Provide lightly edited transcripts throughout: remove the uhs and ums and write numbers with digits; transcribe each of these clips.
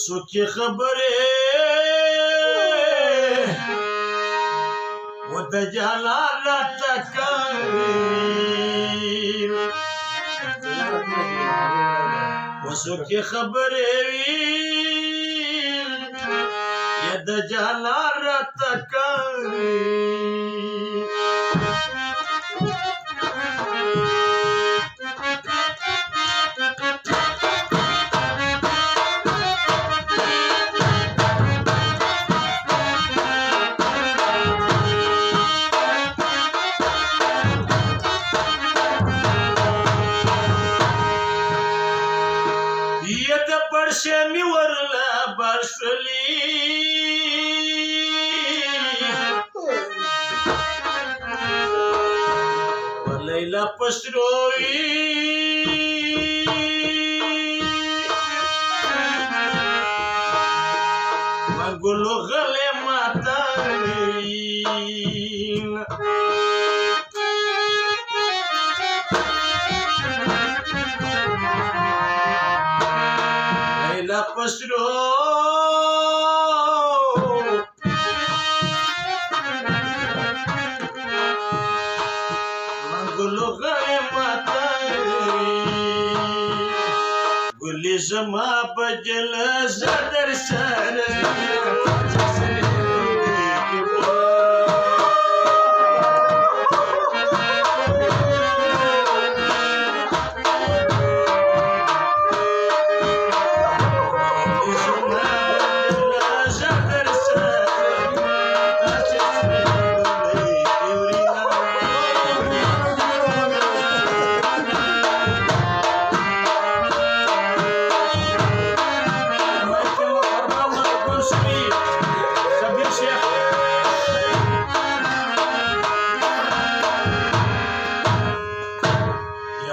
سوچی خبرې و د جلال راته کوي و سوچی خبرې وي د جلال راته کوي شمی ورلا برشلی و لیلا پسروی و گلو غلی ماتاین la pastro mangulo gale mata guli zama bajal zadar sar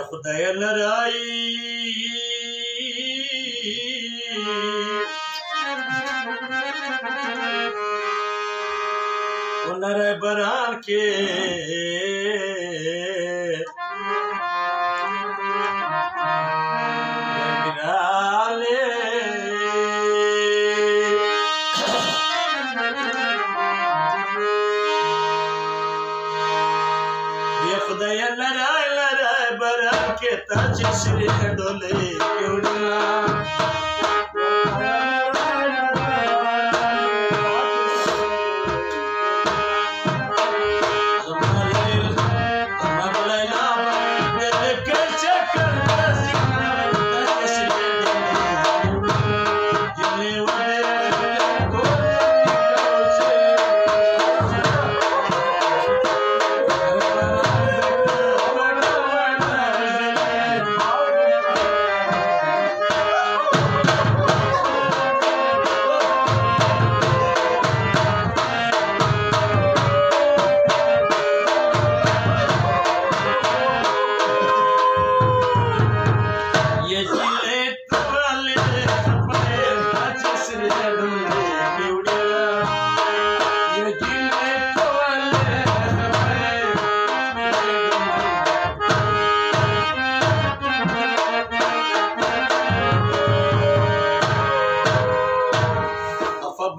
خدای لرای ولر بران کې ګراله یا خدای لرای بران के ताज श्री डोले क्योंना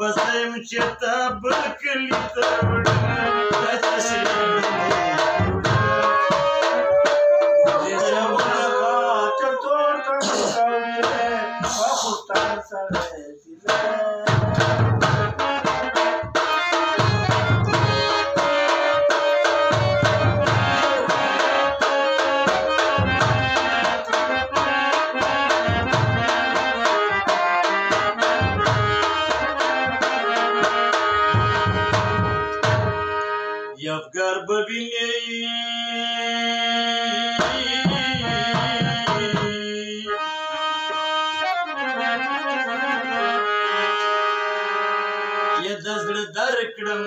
بزم چتا بکلی تر یفگر ببینی یه دزل در کړم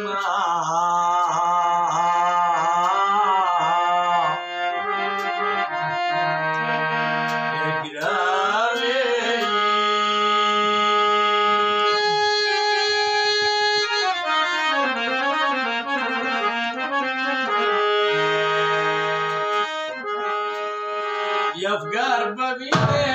یفگر ببینی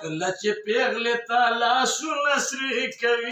کله چې پیغلې تا لاسونه سرې کوي